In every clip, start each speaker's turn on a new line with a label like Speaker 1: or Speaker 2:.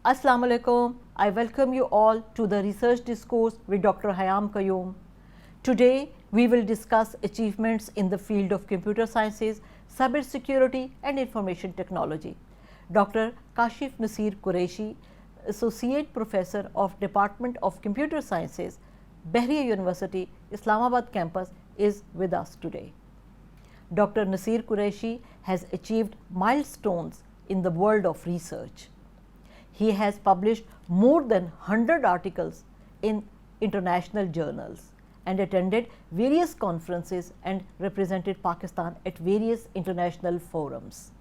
Speaker 1: Assalamu alaikum. I welcome you all to the Research Discourse with Dr. Hayam Qayyum. Today, we will discuss achievements in the field of computer sciences, cybersecurity and information technology. Dr. Kashif Nasir Qureshi, Associate Professor of Department of Computer Sciences, Bahriya University, Islamabad campus is with us today. Dr. Nasir Qureshi has achieved milestones in the world of research. He has published more than 100 articles in international journals and attended various conferences and represented Pakistan at various international forums.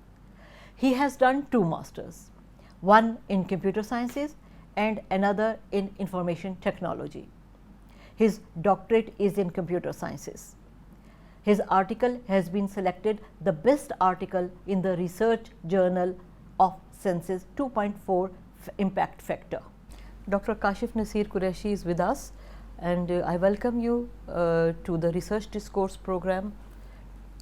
Speaker 1: He has done 2 masters, one in computer sciences and another in information technology. His doctorate is in computer sciences. His article has been selected the best article in the research journal of Census 2.4 impact factor. Dr. Kashif Nasir Qureshi is with us and I welcome you to the research discourse program.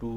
Speaker 2: 2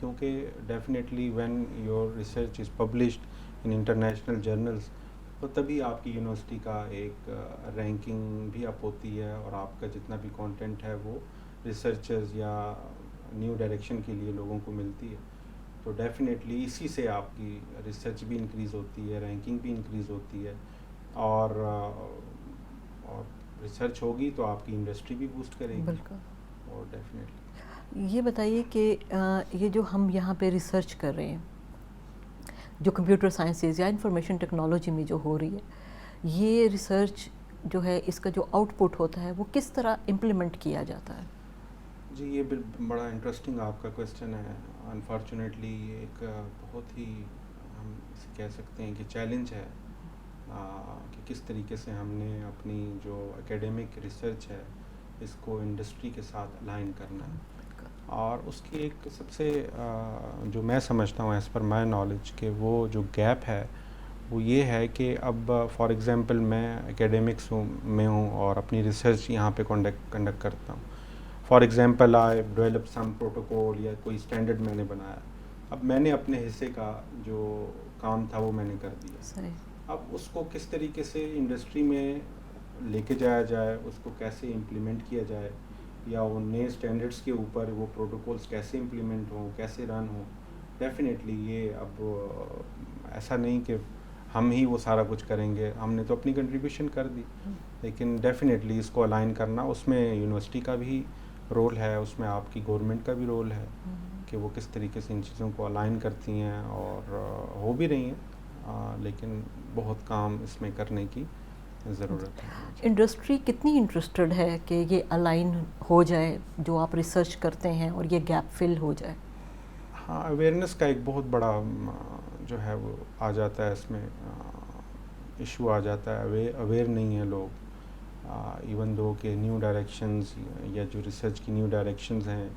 Speaker 2: کیونکہ definitely when your research is published in international journals تو تبھی آپ کی university کا ایک ranking بھی اپ ہوتی ہے اور آپ کا جتنا بھی کانٹینٹ ہے وہ ریسرچرز یا نیو ڈائریکشن کے لیے لوگوں کو ملتی ہے. تو ڈیفینیٹلی اسی سے آپ کی ریسرچ بھی انکریز ہوتی ہے, رینکنگ بھی انکریز ہوتی ہے, اور ریسرچ ہوگی تو آپ کی انڈسٹری بھی بوسٹ کرے گی.
Speaker 1: بالکل.
Speaker 2: اور ڈیفینیٹلی
Speaker 1: یہ بتائیے کہ یہ جو ہم یہاں پہ ریسرچ کر رہے ہیں جو کمپیوٹر سائنسز یا انفارمیشن ٹیکنالوجی میں جو ہو رہی ہے, یہ ریسرچ جو ہے اس کا جو آؤٹ پٹ ہوتا ہے وہ کس طرح امپلیمنٹ کیا جاتا ہے؟
Speaker 2: جی یہ بڑا انٹرسٹنگ آپ کا کویشچن ہے. انفارچونیٹلی یہ ایک بہت ہی ہم اسے کہہ سکتے ہیں کہ چیلنج ہے کہ کس طریقے سے ہم نے اپنی جو اکیڈمک ریسرچ ہے اس کو انڈسٹری کے ساتھ الائن کرنا ہے. اور اس کی ایک سب سے جو میں سمجھتا ہوں ایز پر مائی نالج کہ وہ جو گیپ ہے وہ یہ ہے کہ اب فار ایگزامپل میں اکیڈمکس میں ہوں اور اپنی ریسرچ یہاں پہ کنڈکٹ کرتا ہوں. For example I develop some protocol یا کوئی اسٹینڈرڈ میں نے بنایا. اب میں نے اپنے حصے کا جو کام تھا وہ میں نے کر دیا.
Speaker 1: صحیح.
Speaker 2: اب اس کو کس طریقے سے انڈسٹری میں لے کے جایا جائے, اس کو کیسے امپلیمنٹ کیا جائے, یا وہ نئے اسٹینڈرڈس کے اوپر وہ پروٹوکولس کیسے امپلیمنٹ ہوں, کیسے رن ہوں. ڈیفینیٹلی یہ اب ایسا نہیں کہ ہم ہی وہ سارا کچھ کریں گے, ہم نے تو اپنی کنٹریبیوشن کر دی, لیکن ڈیفینیٹلی اس کو الائن کرنا اس میں یونیورسٹی کا بھی رول ہے, اس میں آپ کی گورنمنٹ کا بھی رول ہے کہ وہ کس طریقے سے ان چیزوں کو الائن کرتی ہیں, اور ہو بھی رہی ہیں, لیکن بہت کام اس میں کرنے کی ضرورت ہے.
Speaker 1: انڈسٹری کتنی انٹرسٹڈ ہے کہ یہ الائن ہو جائے جو آپ ریسرچ کرتے ہیں اور یہ گیپ فل ہو جائے؟
Speaker 2: ہاں, اویئرنیس کا ایک بہت بڑا جو ہے وہ آ جاتا ہے, اس میں ایشو آ جاتا ہے. اویئر نہیں ہیں لوگ, ایون دو کہ نیو ڈائریکشنز یا جو ریسرچ کی نیو ڈائریکشنز ہیں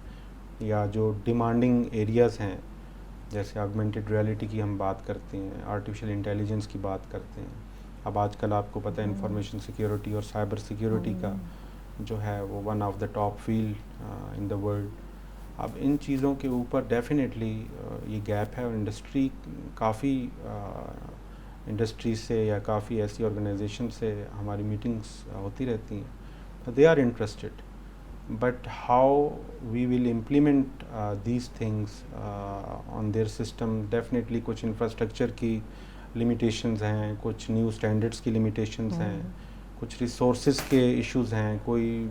Speaker 2: یا جو ڈیمانڈنگ ایریاز ہیں, جیسے آگمنٹڈ ریئلٹی کی ہم بات کرتے ہیں, آرٹیفیشیل انٹیلیجنس کی بات کرتے ہیں. اب آج کل آپ کو پتہ ہے انفارمیشن سیکیورٹی اور سائبر سیکیورٹی کا جو ہے وہ one of the top field in the world. اب ان چیزوں کے اوپر ڈیفینیٹلی یہ گیپ ہے, اور انڈسٹری کافی انڈسٹری سے یا کافی ایسی آرگنائزیشن سے ہماری میٹنگس ہوتی رہتی ہیں. They are interested, but how we will implement these things on their system. Definitely کچھ انفراسٹرکچر کی لمیٹیشنز ہیں, کچھ نیو اسٹینڈرڈس کی لمیٹیشنز ہیں, کچھ ریسورسز کے ایشوز ہیں, کوئی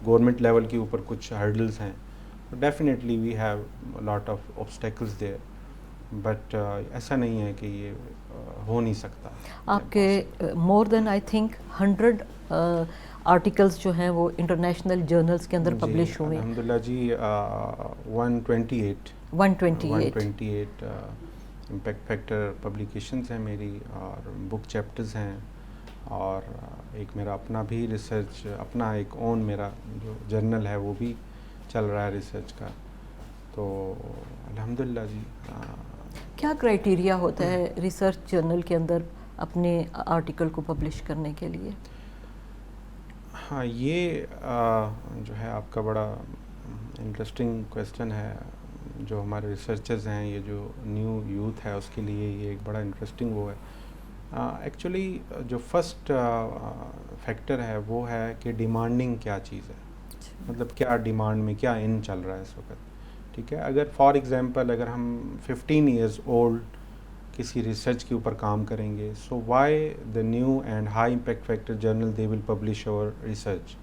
Speaker 2: گورنمنٹ لیول کے اوپر کچھ ہرڈلز ہیں. Definitely we have lot of obstacles there, but ایسا نہیں ہے کہ یہ ہو نہیں سکتا.
Speaker 1: آپ کے مور دین آئی تھنک 100 آرٹیکلس جو ہیں وہ انٹرنیشنل جرنلس کے اندر پبلش ہوئے ہیں.
Speaker 2: الحمدللہ جی 128 امپیکٹ فیکٹر پبلیکیشنز ہیں میری, اور بک چیپٹرز ہیں, اور ایک میرا اپنا بھی ریسرچ, اپنا ایک اون میرا جو جرنل ہے وہ بھی چل رہا ہے ریسرچ کا. تو الحمدللہ جی.
Speaker 1: کیا کرائیٹیریا ہوتا ہے ریسرچ جرنل کے اندر اپنے آرٹیکل کو پبلش کرنے کے لیے؟
Speaker 2: ہاں, یہ جو ہے آپ کا بڑا انٹرسٹنگ کویسچن ہے. جو ہمارے ریسرچرز ہیں, یہ جو نیو یوتھ ہے, اس کے لیے یہ ایک بڑا انٹرسٹنگ وہ ہے. ایکچولی جو فرسٹ فیکٹر ہے وہ ہے کہ ڈیمانڈنگ کیا چیز ہے, مطلب کیا ڈیمانڈ میں کیا ان چل رہا ہے اس وقت. ٹھیک ہے, اگر فار ایگزامپل اگر ہم 15 ایئرز اولڈ کسی ریسرچ کے اوپر کام کریں گے, so why the new and high impact factor journal they will publish اور ریسرچ.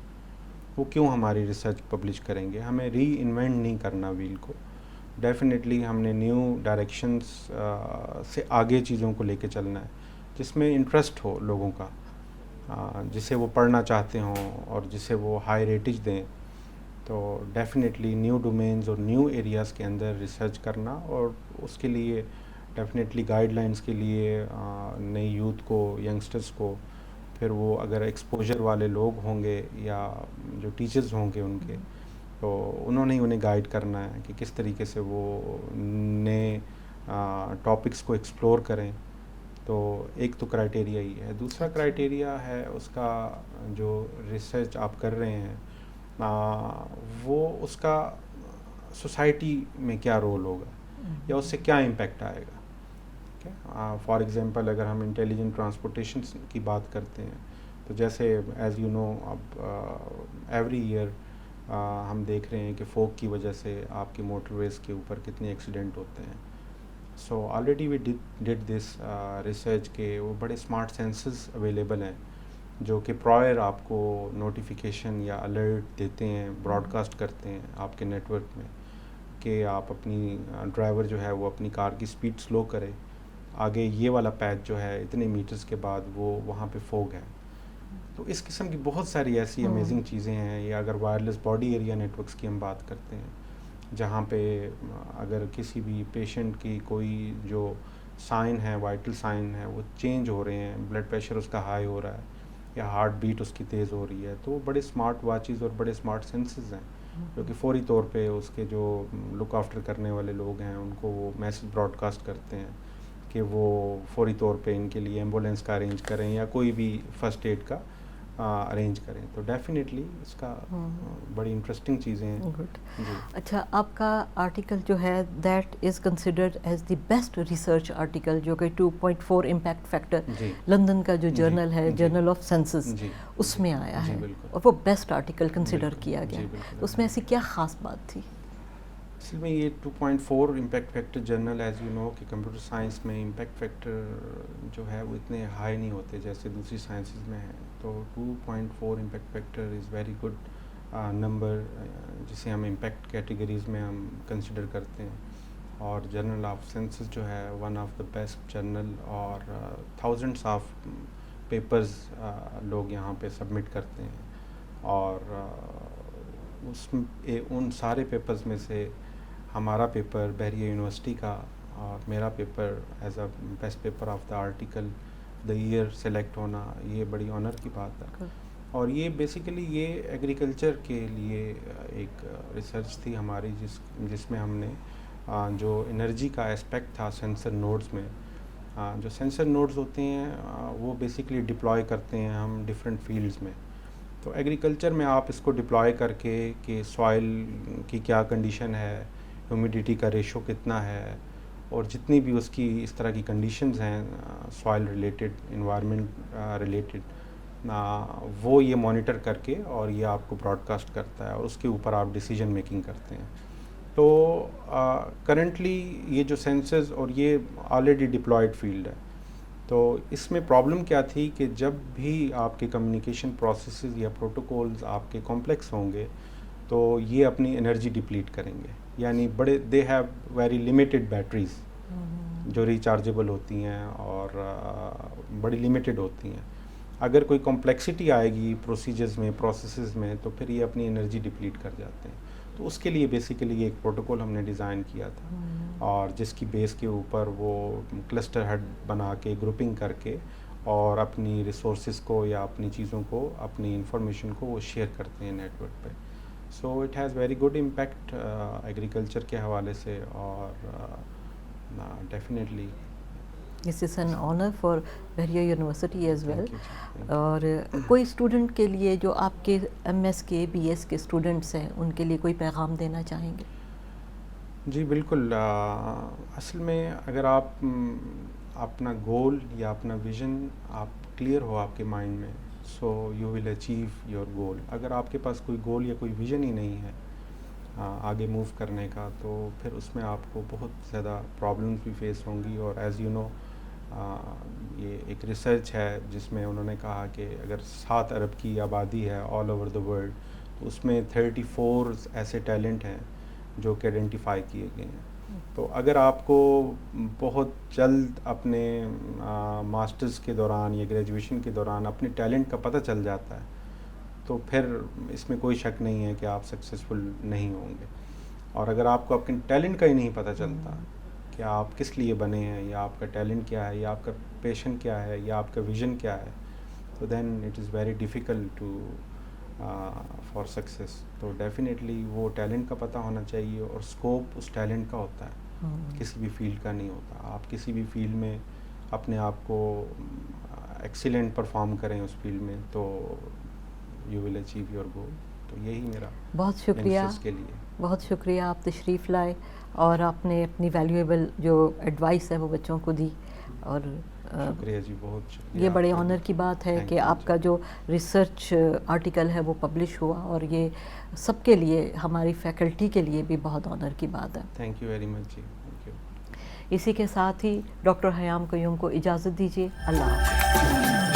Speaker 2: وہ کیوں ہماری ریسرچ پبلش کریں گے؟ ہمیں ری انوینٹ نہیں کرنا ویل کو. ڈیفینیٹلی ہم نے نیو ڈائریکشنس سے آگے چیزوں کو لے کے چلنا ہے, جس میں انٹرسٹ ہو لوگوں کا, جسے وہ پڑھنا چاہتے ہوں اور جسے وہ ہائی ریٹیج دیں. تو ڈیفینیٹلی نیو ڈومینز اور نیو ایریاز کے اندر ریسرچ کرنا, اور اس کے لیے ڈیفینیٹلی گائیڈ لائنس کے لیے نئی یوتھ کو, ینگسٹرس کو, پھر وہ اگر ایکسپوجر والے لوگ ہوں گے یا جو ٹیچرز ہوں گے ان کے, تو انہوں نے انہیں گائیڈ کرنا ہے کہ کس طریقے سے وہ نئے ٹاپکس کو ایکسپلور کریں. تو ایک تو کرائیٹیریا ہی ہے. دوسرا کرائیٹیریا ہے اس کا جو ریسرچ آپ کر رہے ہیں وہ اس کا سوسائٹی میں کیا رول ہوگا. یا اس سے کیا امپیکٹ آئے گا. فار ایگزامپل اگر ہم انٹیلیجنٹ ٹرانسپورٹیشن کی بات کرتے ہیں تو جیسے ایز یو نو اب ایوری ایئر ہم دیکھ رہے ہیں کہ فوگ کی وجہ سے آپ کی موٹر ویز کے اوپر کتنے ایکسیڈنٹ ہوتے ہیں. سو آلریڈی وی ڈڈ دس ریسرچ کہ وہ بڑے اسمارٹ سینسز اویلیبل ہیں جو کہ پرائر آپ کو نوٹیفیکیشن یا الرٹ دیتے ہیں, براڈ کاسٹ کرتے ہیں آپ کے نیٹ ورک میں کہ آپ اپنی ڈرائیور جو ہے وہ اپنی کار کی اسپیڈ سلو کرے, آگے یہ والا پیچ جو ہے اتنے میٹرز کے بعد وہ وہاں پہ فوگ ہے. تو اس قسم کی بہت ساری ایسی امیزنگ چیزیں ہیں. یا اگر wireless body area networks کی ہم بات کرتے ہیں جہاں پہ اگر کسی بھی پیشنٹ کی کوئی جو سائن ہے, وائٹل سائن ہے, وہ چینج ہو رہے ہیں, بلڈ پریشر اس کا ہائی ہو رہا ہے یا ہارٹ بیٹ اس کی تیز ہو رہی ہے, تو وہ بڑے اسمارٹ واچز اور بڑے اسمارٹ سینسز ہیں جو کہ فوری طور پہ اس کے جو لک آفٹر کرنے والے لوگ ہیں ان کو وہ میسج براڈ کاسٹ کرتے ہیں کہ وہ فوری طور پہ ان کے لیے ایمبولینس کا ارینج کریں یا کوئی بھی فرسٹ ایڈ کا ارینج کریں. تو ڈیفینیٹلی اس کا بڑی انٹرسٹنگ چیزیں ہیں.
Speaker 1: گڈ.
Speaker 2: جی
Speaker 1: اچھا, آپ کا آرٹیکل جو ہے that is considered as the best research article جو کہ 2.4 امپیکٹ فیکٹر
Speaker 2: جی
Speaker 1: لندن کا جو
Speaker 2: جی
Speaker 1: جرنل ہے,
Speaker 2: جی
Speaker 1: جرنل آف سینسز,
Speaker 2: جی
Speaker 1: اس میں آیا
Speaker 2: جی
Speaker 1: ہے
Speaker 2: بالکل
Speaker 1: اور وہ بیسٹ آرٹیکل کنسیڈر
Speaker 2: بالکل
Speaker 1: کیا گیا.
Speaker 2: جی بالکل.
Speaker 1: تو اس میں ایسی کیا خاص بات تھی؟
Speaker 2: اصل میں یہ 2.4 impact factor journal as you know کہ کمپیوٹر سائنس میں امپیکٹ فیکٹر جو ہے وہ اتنے ہائی نہیں ہوتے جیسے دوسری سائنسز میں ہیں. تو 2.4 impact factor is very good number جسے ہم امپیکٹ کیٹیگریز میں ہم کنسیڈر کرتے ہیں. اور جرنل آف سینسز جو ہے one of the best journal, اور تھاؤزنڈس آف پیپرز لوگ یہاں پہ سبمٹ کرتے ہیں. اور ان سارے پیپرز میں سے ہمارا پیپر بحریہ یونیورسٹی کا اور میرا paper as a best paper of the article the year select ہونا, یہ بڑی آنر کی بات ہے. اور یہ بیسیکلی یہ ایگریکلچر کے لیے ایک ریسرچ تھی ہماری جس میں ہم نے جو انرجی کا اسپیکٹ تھا سینسر نوڈز میں, جو سینسر نوڈز ہوتے ہیں وہ بیسیکلی ڈپلوائے کرتے ہیں ہم ڈفرینٹ فیلڈز میں. تو ایگریکلچر میں آپ اس کو ڈپلوائے کر کے کہ سوائل کی کیا کنڈیشن ہے, ہیومیڈیٹی کا ریشو کتنا ہے, اور جتنی بھی اس کی اس طرح کی کنڈیشنز ہیں سوائل ریلیٹڈ, انوائرمنٹ ریلیٹڈ, وہ یہ مانیٹر کر کے اور یہ آپ کو براڈ کاسٹ کرتا ہے اور اس کے اوپر آپ ڈیسیجن میکنگ کرتے ہیں. تو کرنٹلی یہ جو سینسز اور یہ آلریڈی ڈپلائڈ فیلڈ ہے. تو اس میں پرابلم کیا تھی کہ جب بھی آپ کے کمیونیکیشن پروسیسز یا پروٹوکولز آپ کے کمپلیکس ہوں گے تو یہ اپنی انرجی ڈپلیٹ کریں گے. یعنی they have very limited batteries جو ریچارجیبل ہوتی ہیں اور بڑی لمیٹڈ ہوتی ہیں. اگر کوئی کمپلیکسٹی آئے گی پروسیجرز میں, پروسیسز میں, تو پھر یہ اپنی انرجی ڈپلیٹ کر جاتے ہیں. تو اس کے لیے بیسیکلی ایک پروٹوکول ہم نے ڈیزائن کیا تھا اور جس کی بیس کے اوپر وہ کلسٹر ہیڈ بنا کے گروپنگ کر کے اور اپنی ریسورسز کو یا اپنی چیزوں کو, اپنی انفارمیشن کو وہ شیئر کرتے ہیں نیٹ ورک پہ. So it has very good impact agriculture کے حوالے سے, اور definitely
Speaker 1: this is an honour for بحریہ یونیورسٹی ایز ویل. اور کوئی اسٹوڈنٹ کے لیے جو آپ کے ایم ایس کے بی ایس کے اسٹوڈنٹس ہیں ان کے لیے کوئی پیغام دینا چاہیں گے؟
Speaker 2: جی بالکل. اصل میں اگر آپ اپنا گول یا اپنا ویژن آپ کلیئر ہو آپ کے مائنڈ میں, so you will achieve your goal. اگر آپ کے پاس کوئی گول یا کوئی ویژن ہی نہیں ہے آگے موو کرنے کا, تو پھر اس میں آپ کو بہت زیادہ پرابلمس بھی فیس ہوں گی. اور ایز یو نو یہ ایک ریسرچ ہے جس میں انہوں نے کہا کہ اگر 7 ارب کی آبادی ہے آل اوور دا ورلڈ, تو اس میں 34 ایسے ٹیلنٹ ہیں جو کہ آئیڈینٹیفائی کیے گئے ہیں. تو اگر آپ کو بہت جلد اپنے ماسٹرز کے دوران یا گریجویشن کے دوران اپنے ٹیلنٹ کا پتہ چل جاتا ہے تو پھر اس میں کوئی شک نہیں ہے کہ آپ سکسیزفل نہیں ہوں گے. اور اگر آپ کو اپنے ٹیلنٹ کا ہی نہیں پتہ چلتا کہ آپ کس لیے بنے ہیں, یا آپ کا ٹیلنٹ کیا ہے, یا آپ کا پیشن کیا ہے, یا آپ کا ویژن کیا ہے, تو then it is very difficult to for success. تو ڈیفینیٹلی وہ ٹیلنٹ کا پتہ ہونا چاہیے, اور اسکوپ اس ٹیلنٹ کا ہوتا ہے, کسی بھی فیلڈ کا نہیں ہوتا. آپ کسی بھی فیلڈ میں اپنے آپ کو ایکسیلنٹ پرفارم کریں اس فیلڈ میں, تو you will achieve your goal. تو یہی میرا
Speaker 1: بہت شکریہ،
Speaker 2: یونگسٹرس کے لیے.
Speaker 1: بہت شکریہ، آپ تشریف لائے اور آپ نے اپنی ویلیویبل جو ایڈوائس ہے وہ بچوں کو دی. اور
Speaker 2: شکریہ جی، بہت شکریہ.
Speaker 1: یہ بڑے
Speaker 2: آپ کا بھی.
Speaker 1: آنر کی بات ہے
Speaker 2: Thank
Speaker 1: کہ
Speaker 2: you
Speaker 1: آپ
Speaker 2: جی.
Speaker 1: کا جو ریسرچ آرٹیکل ہے وہ پبلش ہوا، اور یہ سب کے لیے، ہماری فیکلٹی کے لیے بھی بہت آنر کی بات ہے.
Speaker 2: تھینک یو ویری مچ جی. Thank you.
Speaker 1: اسی کے ساتھ ہی ڈاکٹر حیام قیوم کو اجازت دیجیے. اللہ حافظ.